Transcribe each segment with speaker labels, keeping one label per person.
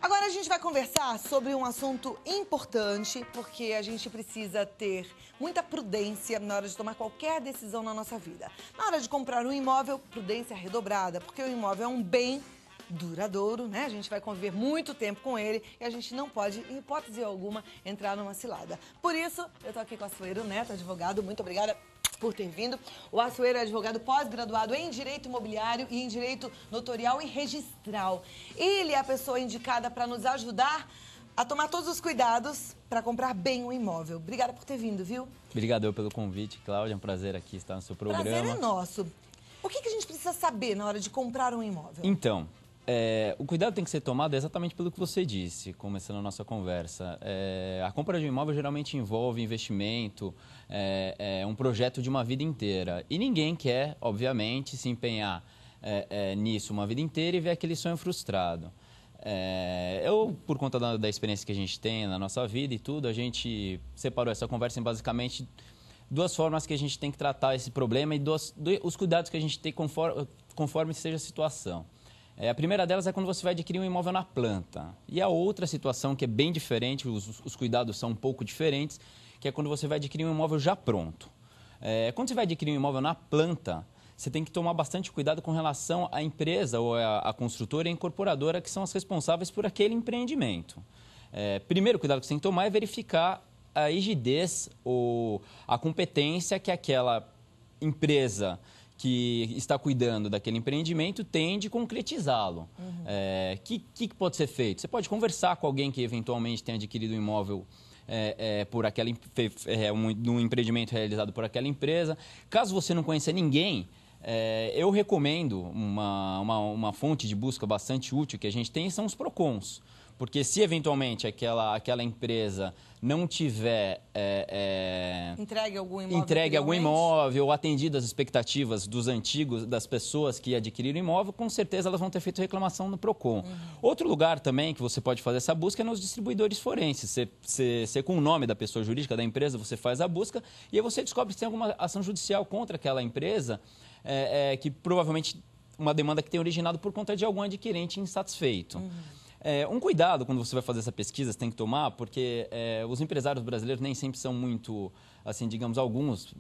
Speaker 1: Agora a gente vai conversar sobre um assunto importante, porque a gente precisa ter muita prudência na hora de tomar qualquer decisão na nossa vida. Na hora de comprar um imóvel, prudência redobrada, porque o imóvel é um bem duradouro, né? A gente vai conviver muito tempo com ele e a gente não pode, em hipótese alguma, entrar numa cilada. Por isso, eu tô aqui com a Açoeiro Neto, advogado. Muito obrigada por ter vindo. O Açoeiro é advogado pós-graduado em Direito Imobiliário e em Direito Notorial e Registral. Ele é a pessoa indicada para nos ajudar a tomar todos os cuidados para comprar bem um imóvel. Obrigada por ter vindo, viu?
Speaker 2: Obrigado pelo convite, Cláudia. É um prazer aqui estar no seu programa.
Speaker 1: Prazer é nosso. O que a gente precisa saber na hora de comprar um imóvel?
Speaker 2: Então, o cuidado tem que ser tomado exatamente pelo que você disse, começando a nossa conversa. A compra de um imóvel geralmente envolve investimento, um projeto de uma vida inteira. E ninguém quer, obviamente, se empenhar nisso uma vida inteira e ver aquele sonho frustrado. Por conta da experiência que a gente tem na nossa vida e tudo, a gente separou essa conversa em basicamente duas formas que a gente tem que tratar esse problema e os cuidados que a gente tem conforme seja a situação. A primeira delas é quando você vai adquirir um imóvel na planta. E a outra situação que é bem diferente, os cuidados são um pouco diferentes, que é quando você vai adquirir um imóvel já pronto. Quando você vai adquirir um imóvel na planta, você tem que tomar bastante cuidado com relação à empresa ou à construtora e à incorporadora que são as responsáveis por aquele empreendimento. Primeiro cuidado que você tem que tomar é verificar a rigidez ou a competência que aquela empresa que está cuidando daquele empreendimento tem de concretizá-lo. Que pode ser feito? Você pode conversar com alguém que eventualmente tenha adquirido um imóvel por um empreendimento realizado por aquela empresa. Caso você não conheça ninguém, eu recomendo uma fonte de busca bastante útil que a gente tem, são os PROCONs. Porque se eventualmente aquela empresa não tiver
Speaker 1: entregue algum
Speaker 2: imóvel ou atendido às expectativas das pessoas que adquiriram o imóvel, com certeza elas vão ter feito reclamação no PROCON. Outro lugar também que você pode fazer essa busca é nos distribuidores forenses. Você com o nome da pessoa jurídica da empresa, você faz a busca e aí você descobre se tem alguma ação judicial contra aquela empresa, que provavelmente uma demanda que tem originado por conta de algum adquirente insatisfeito. Um cuidado quando você vai fazer essa pesquisa, você tem que tomar, porque os empresários brasileiros nem sempre são muito, assim, digamos, alguns,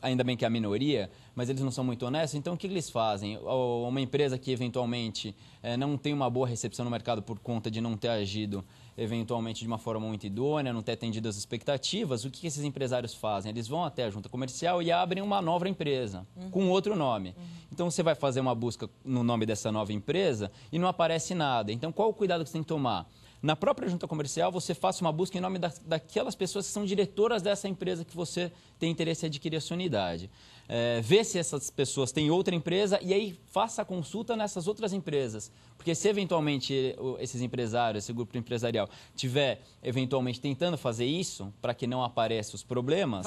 Speaker 2: ainda bem que é a minoria, mas eles não são muito honestos. Então, o que eles fazem? Uma empresa que, eventualmente, não tem uma boa recepção no mercado por conta de não ter agido, eventualmente, de uma forma muito idônea, não ter atendido as expectativas, o que esses empresários fazem? Eles vão até a junta comercial e abrem uma nova empresa, com outro nome. Então, você vai fazer uma busca no nome dessa nova empresa e não aparece nada. Então, qual o cuidado que você tem que tomar? Na própria junta comercial, você faça uma busca em nome daquelas pessoas que são diretoras dessa empresa que você tem interesse em adquirir a sua unidade. Vê se essas pessoas têm outra empresa e aí faça a consulta nessas outras empresas. Porque se eventualmente esses empresários, esse grupo empresarial, tiver eventualmente tentando fazer isso para que não apareçam os problemas,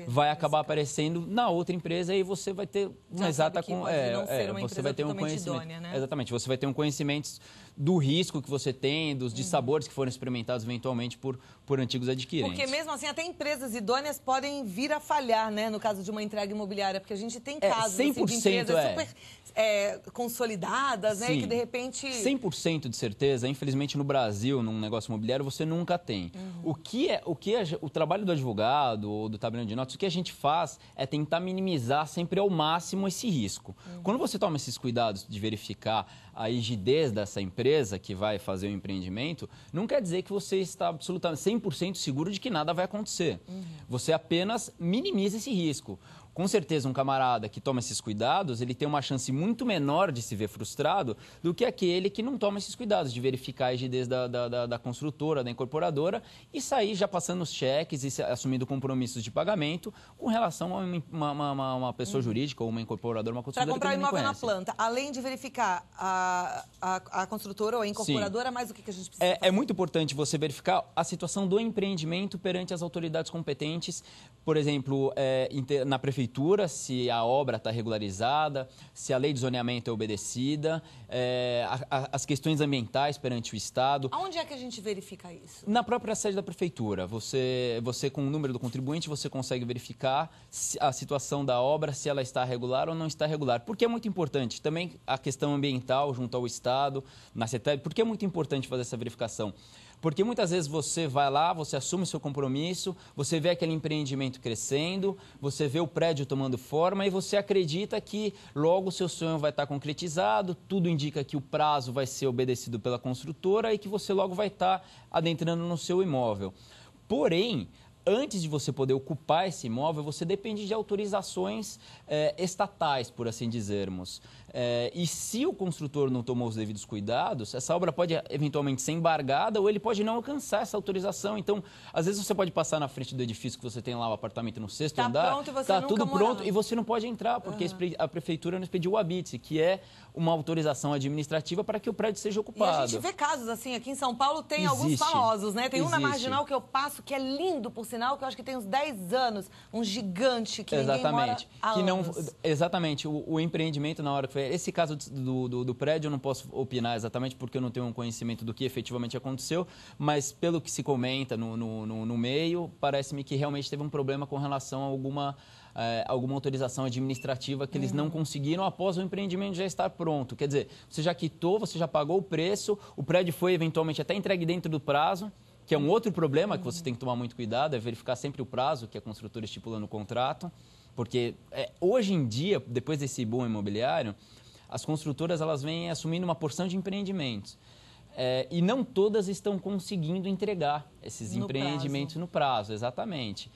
Speaker 2: vai acabar aparecendo na outra empresa e você vai ter uma exata você vai ter um conhecimento idônea, né? Exatamente, você vai ter um conhecimento do risco que você tem, dos dissabores que foram experimentados eventualmente por antigos adquirentes.
Speaker 1: Porque mesmo assim até empresas idôneas podem vir a falhar, né, no caso de uma entrega imobiliária, porque a gente tem casos
Speaker 2: 100%
Speaker 1: assim, de empresas super consolidadas, né, que de repente
Speaker 2: 100% de certeza, infelizmente no Brasil, num negócio imobiliário, você nunca tem. O trabalho do advogado ou do tabelião de notas, o que a gente faz é tentar minimizar sempre ao máximo esse risco. Quando você toma esses cuidados de verificar a rigidez dessa empresa que vai fazer o empreendimento, não quer dizer que você está absolutamente 100% seguro de que nada vai acontecer. Você apenas minimiza esse risco. Com certeza, um camarada que toma esses cuidados, ele tem uma chance muito menor de se ver frustrado do que aquele que não toma esses cuidados, de verificar a rigidez da construtora, da incorporadora e sair já passando os cheques e assumindo compromissos de pagamento com relação a uma pessoa jurídica ou uma incorporadora, uma construtora.
Speaker 1: Para comprar um imóvel na planta, além de verificar a construtora ou a incorporadora, mais o que a gente precisa fazer?
Speaker 2: É muito importante você verificar a situação do empreendimento perante as autoridades competentes, por exemplo, na prefeitura, prefeitura se a obra está regularizada, se a lei de zoneamento é obedecida, as questões ambientais perante o Estado.
Speaker 1: Aonde é que a gente verifica isso?
Speaker 2: Na própria sede da prefeitura. Você com o número do contribuinte, você consegue verificar a situação da obra, se ela está regular ou não está regular. Porque é muito importante também a questão ambiental junto ao Estado, na CETEB. Por que é muito importante fazer essa verificação? Porque muitas vezes você vai lá, você assume o seu compromisso, você vê aquele empreendimento crescendo, você vê o prédio tomando forma e você acredita que logo o seu sonho vai estar concretizado, tudo indica que o prazo vai ser obedecido pela construtora e que você logo vai estar adentrando no seu imóvel. Porém, antes de você poder ocupar esse imóvel, você depende de autorizações estatais, por assim dizermos. E se o construtor não tomou os devidos cuidados, essa obra pode eventualmente ser embargada ou ele pode não alcançar essa autorização. Então, às vezes você pode passar na frente do edifício que você tem lá, o apartamento no 6º andar, está tudo pronto e você não pode entrar, porque a prefeitura não expediu o habite, que é uma autorização administrativa para que o prédio seja ocupado.
Speaker 1: E a gente vê casos assim, aqui em São Paulo tem alguns famosos, né? Tem um na Marginal que eu passo, que é lindo, por sinal, que eu acho que tem uns 10 anos, um gigante que ninguém mora há anos.
Speaker 2: Exatamente, o empreendimento na hora que foi... Esse caso do prédio eu não posso opinar exatamente porque eu não tenho um conhecimento do que efetivamente aconteceu, mas pelo que se comenta no meio, parece-me que realmente teve um problema com relação a alguma autorização administrativa que eles não conseguiram após o empreendimento já estar pronto. Quer dizer, você já quitou, você já pagou o preço, o prédio foi eventualmente até entregue dentro do prazo, que é um outro problema que você tem que tomar muito cuidado, é verificar sempre o prazo que a construtora estipula no contrato, porque hoje em dia, depois desse boom imobiliário, as construtoras elas vêm assumindo uma porção de empreendimentos. E não todas estão conseguindo entregar esses empreendimentos no prazo, exatamente.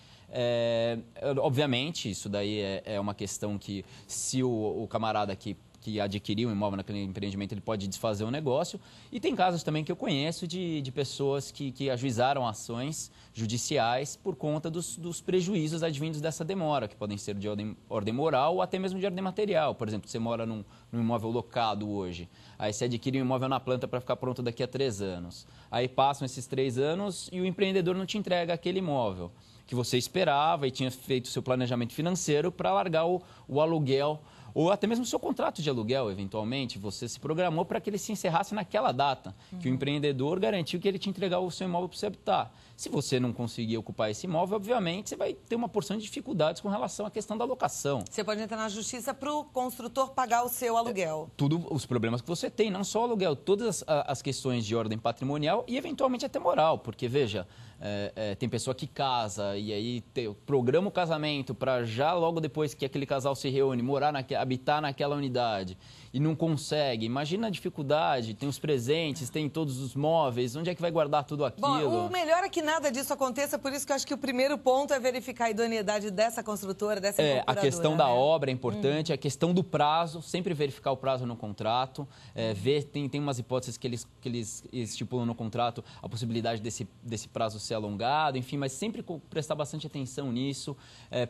Speaker 2: Obviamente, isso daí é uma questão que, se o camarada que adquiriu um imóvel naquele empreendimento, ele pode desfazer o negócio. E tem casos também que eu conheço de pessoas que ajuizaram ações judiciais por conta dos prejuízos advindos dessa demora, que podem ser de ordem moral ou até mesmo de ordem material. Por exemplo, você mora num imóvel locado hoje, aí você adquire um imóvel na planta para ficar pronto daqui a 3 anos. Aí passam esses 3 anos e o empreendedor não te entrega aquele imóvel que você esperava e tinha feito o seu planejamento financeiro para largar o aluguel, ou até mesmo o seu contrato de aluguel, eventualmente, você se programou para que ele se encerrasse naquela data, que o empreendedor garantiu que ele te entregar o seu imóvel para você habitar. Se você não conseguir ocupar esse imóvel, obviamente, você vai ter uma porção de dificuldades com relação à questão da locação.
Speaker 1: Você pode entrar na justiça para o construtor pagar o seu aluguel.
Speaker 2: Tudo os problemas que você tem, não só o aluguel, todas as questões de ordem patrimonial e, eventualmente, até moral, porque, veja, tem pessoa que casa e aí programa o casamento para já logo depois que aquele casal se reúne, habitar naquela unidade e não consegue. Imagina a dificuldade, tem os presentes, tem todos os móveis, onde é que vai guardar tudo aquilo?
Speaker 1: Bom, o melhor é que nada disso aconteça, por isso que eu acho que o primeiro ponto é verificar a idoneidade dessa construtora, dessa incorporadora.
Speaker 2: A questão da obra é importante, a questão do prazo, sempre verificar o prazo no contrato, ver, tem umas hipóteses que eles estipulam no contrato a possibilidade desse prazo ser alongado, enfim, mas sempre prestar bastante atenção nisso,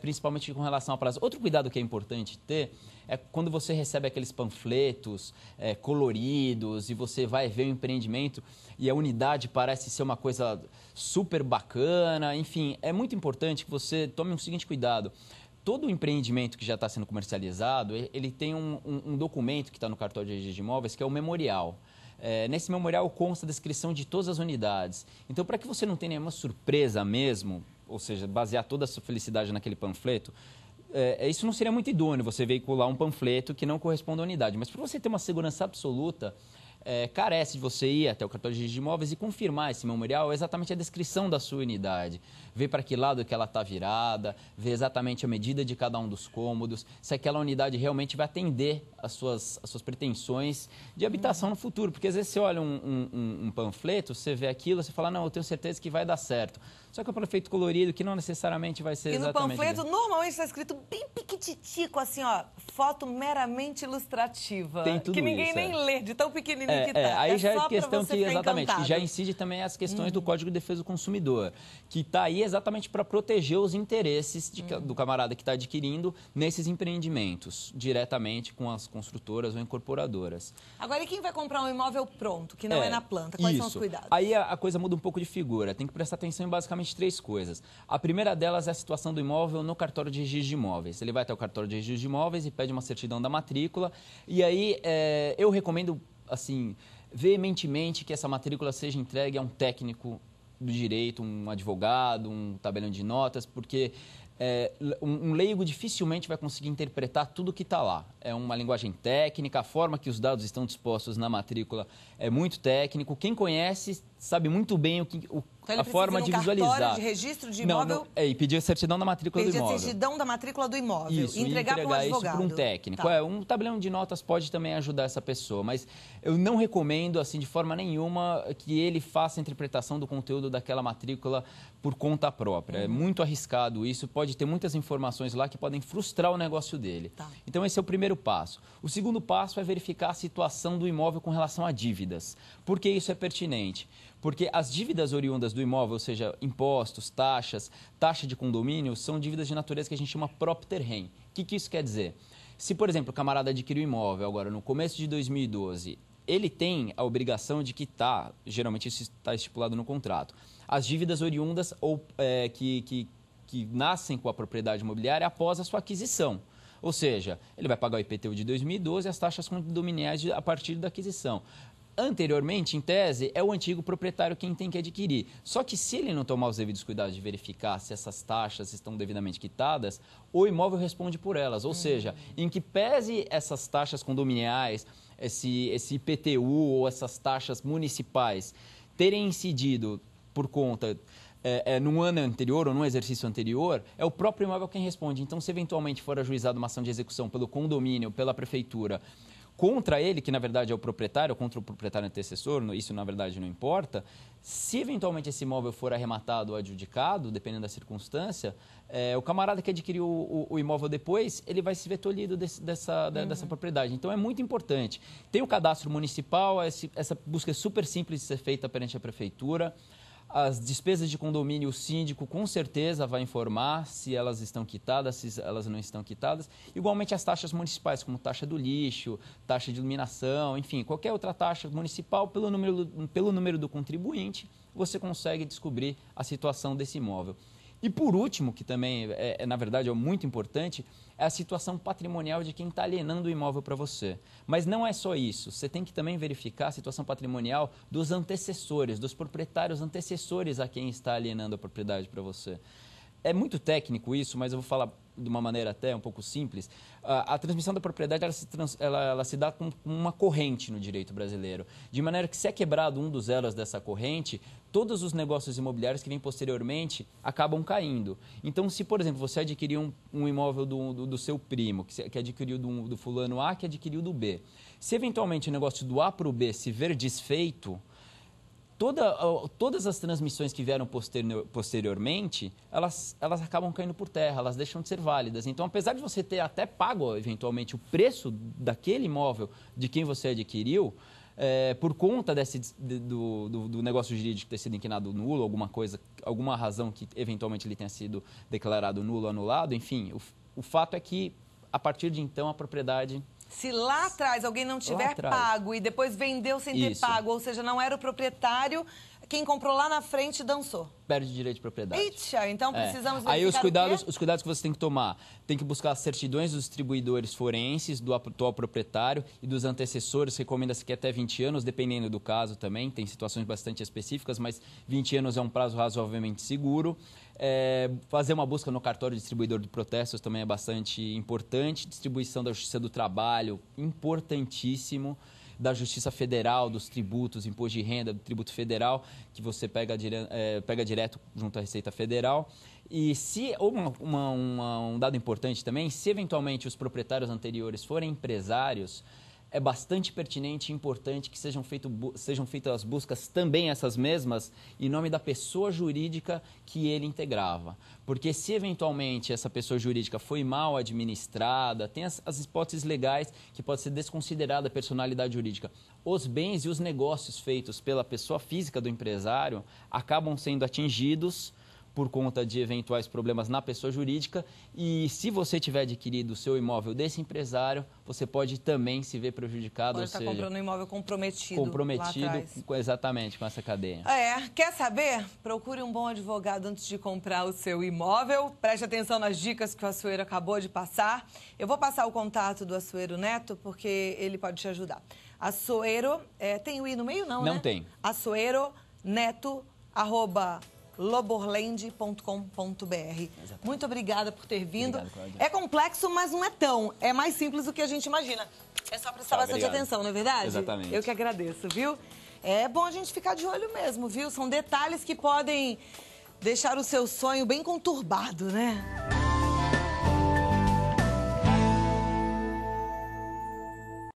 Speaker 2: principalmente com relação ao prazo. Outro cuidado que é importante ter é quando você recebe aqueles panfletos coloridos e você vai ver o empreendimento e a unidade parece ser uma coisa super bacana, enfim, é muito importante que você tome um seguinte cuidado. Todo o empreendimento que já está sendo comercializado, ele tem um documento que está no cartório de registro de imóveis, que é o memorial. Nesse memorial consta a descrição de todas as unidades. Então, para que você não tenha nenhuma surpresa mesmo, ou seja, basear toda a sua felicidade naquele panfleto, isso não seria muito idôneo, você veicular um panfleto que não corresponde à unidade. Mas para você ter uma segurança absoluta, carece de você ir até o cartório de registro de imóveis e confirmar esse memorial, exatamente a descrição da sua unidade. Ver para que lado que ela está virada, ver exatamente a medida de cada um dos cômodos, se aquela unidade realmente vai atender às suas pretensões de habitação no futuro. Porque às vezes você olha um panfleto, você vê aquilo, você fala, não, eu tenho certeza que vai dar certo. Só que é um panfleto colorido que não necessariamente vai ser exatamente...
Speaker 1: E no panfleto, normalmente está escrito bem piquititico, assim, ó, foto meramente ilustrativa.
Speaker 2: Tem tudo
Speaker 1: que ninguém
Speaker 2: isso,
Speaker 1: nem lê, de tão pequenininho que tá.
Speaker 2: Aí já é questão
Speaker 1: que,
Speaker 2: exatamente, que já incide também as questões do Código de Defesa do Consumidor, que está aí exatamente para proteger os interesses do camarada que está adquirindo nesses empreendimentos, diretamente com construtoras ou incorporadoras.
Speaker 1: Agora, e quem vai comprar um imóvel pronto, que não é na planta? Quais são os cuidados?
Speaker 2: Aí a coisa muda um pouco de figura. Tem que prestar atenção em basicamente 3 coisas. A primeira delas é a situação do imóvel no cartório de registro de imóveis. Ele vai até o cartório de registro de imóveis e pede uma certidão da matrícula. E aí eu recomendo, assim, veementemente que essa matrícula seja entregue a um técnico do direito, um advogado, um tabelião de notas, porque um leigo dificilmente vai conseguir interpretar tudo que está lá. É uma linguagem técnica, a forma que os dados estão dispostos na matrícula é muito técnico. Quem conhece sabe muito bem
Speaker 1: então,
Speaker 2: a forma de visualizar.
Speaker 1: Cartório de registro de imóvel?
Speaker 2: E pedir a certidão da matrícula do imóvel.
Speaker 1: Pedir a certidão da matrícula do imóvel.
Speaker 2: Isso,
Speaker 1: entregar para um advogado.
Speaker 2: Isso para um técnico.
Speaker 1: Tá.
Speaker 2: Um tabelião de notas pode também ajudar essa pessoa, mas eu não recomendo, assim, de forma nenhuma, que ele faça a interpretação do conteúdo daquela matrícula por conta própria. É muito arriscado isso, pode ter muitas informações lá que podem frustrar o negócio dele.
Speaker 1: Tá.
Speaker 2: Então, esse é o primeiro passo. O segundo passo é verificar a situação do imóvel com relação a dívidas. Por que isso é pertinente? Porque as dívidas oriundas do imóvel, ou seja, impostos, taxas, taxa de condomínio, são dívidas de natureza que a gente chama propter rem. O que isso quer dizer? Se, por exemplo, o camarada adquiriu um imóvel agora no começo de 2012, ele tem a obrigação de quitar, geralmente isso está estipulado no contrato, as dívidas oriundas ou que nascem com a propriedade imobiliária após a sua aquisição. Ou seja, ele vai pagar o IPTU de 2012 e as taxas condominiais a partir da aquisição. Anteriormente, em tese, é o antigo proprietário quem tem que adquirir. Só que se ele não tomar os devidos cuidados de verificar se essas taxas estão devidamente quitadas, o imóvel responde por elas. Ou seja, em que pese essas taxas condominiais, esse IPTU ou essas taxas municipais terem incidido por conta num ano anterior ou num exercício anterior, é o próprio imóvel quem responde. Então, se eventualmente for ajuizada uma ação de execução pelo condomínio, pela prefeitura, contra ele, que na verdade é o proprietário, contra o proprietário antecessor, isso na verdade não importa, se eventualmente esse imóvel for arrematado ou adjudicado, dependendo da circunstância, o camarada que adquiriu o imóvel depois, ele vai se ver tolhido dessa propriedade. Então é muito importante. Tem o cadastro municipal, essa busca é super simples de ser feita perante a prefeitura. As despesas de condomínio, o síndico com certeza vai informar se elas estão quitadas, se elas não estão quitadas. Igualmente as taxas municipais, como taxa do lixo, taxa de iluminação, enfim, qualquer outra taxa municipal, pelo número do contribuinte, você consegue descobrir a situação desse imóvel. E por último, que também na verdade é muito importante, é a situação patrimonial de quem está alienando o imóvel para você. Mas não é só isso, você tem que também verificar a situação patrimonial dos antecessores, dos proprietários antecessores a quem está alienando a propriedade para você. É muito técnico isso, mas eu vou falar de uma maneira até um pouco simples. A transmissão da propriedade ela se dá com uma corrente no direito brasileiro, de maneira que se é quebrado um dos elos dessa corrente, todos os negócios imobiliários que vêm posteriormente acabam caindo. Então, se, por exemplo, você adquiriu um imóvel do seu primo, que adquiriu do fulano A, que adquiriu do B, se eventualmente o negócio do A para o B se ver desfeito, todas as transmissões que vieram posteriormente, elas acabam caindo por terra, elas deixam de ser válidas. Então, apesar de você ter até pago, eventualmente, o preço daquele imóvel de quem você adquiriu, por conta do negócio jurídico ter sido inquinado nulo, alguma razão que, eventualmente, ele tenha sido declarado nulo ou anulado, enfim, o fato é que, a partir de então, a propriedade...
Speaker 1: Se lá atrás alguém não tiver pago e depois vendeu sem ter pago, ou seja, não era o proprietário, quem comprou lá na frente dançou.
Speaker 2: Perde direito de propriedade.
Speaker 1: Eita, então precisamos verificar.
Speaker 2: Aí os cuidados que você tem que tomar, tem que buscar as certidões dos distribuidores forenses, do atual proprietário e dos antecessores. Recomenda-se que até 20 anos, dependendo do caso também, tem situações bastante específicas, mas 20 anos é um prazo razoavelmente seguro. Fazer uma busca no cartório distribuidor de protestos também é bastante importante. Distribuição da Justiça do Trabalho, importantíssimo. Da Justiça Federal, dos tributos, imposto de renda, do tributo federal, que você pega direto junto à Receita Federal. E se um dado importante também, se eventualmente os proprietários anteriores forem empresários, é bastante pertinente e importante que sejam feitas as buscas também essas mesmas em nome da pessoa jurídica que ele integrava. Porque se eventualmente essa pessoa jurídica foi mal administrada, tem as hipóteses legais que pode ser desconsiderada a personalidade jurídica. Os bens e os negócios feitos pela pessoa física do empresário acabam sendo atingidos por conta de eventuais problemas na pessoa jurídica. E se você tiver adquirido o seu imóvel desse empresário, você pode também se ver prejudicado.
Speaker 1: Pode estar comprando um imóvel comprometido
Speaker 2: comprometido
Speaker 1: lá atrás.
Speaker 2: Exatamente com essa cadeia.
Speaker 1: Quer saber? Procure um bom advogado antes de comprar o seu imóvel. Preste atenção nas dicas que o Assuero acabou de passar. Eu vou passar o contato do Assuero Neto, porque ele pode te ajudar. Assuero, tem o I no meio, não, né?
Speaker 2: Não tem.
Speaker 1: Assuero Neto, @loborland.com.br. Muito obrigada por ter vindo.
Speaker 2: Obrigado, Cláudia.
Speaker 1: É complexo, mas não é tão. É mais simples do que a gente imagina. É só prestar bastante
Speaker 2: obrigado.
Speaker 1: atenção, não é verdade?
Speaker 2: Exatamente.
Speaker 1: Eu que agradeço, viu? É bom a gente ficar de olho mesmo, viu? São detalhes que podem deixar o seu sonho bem conturbado, né?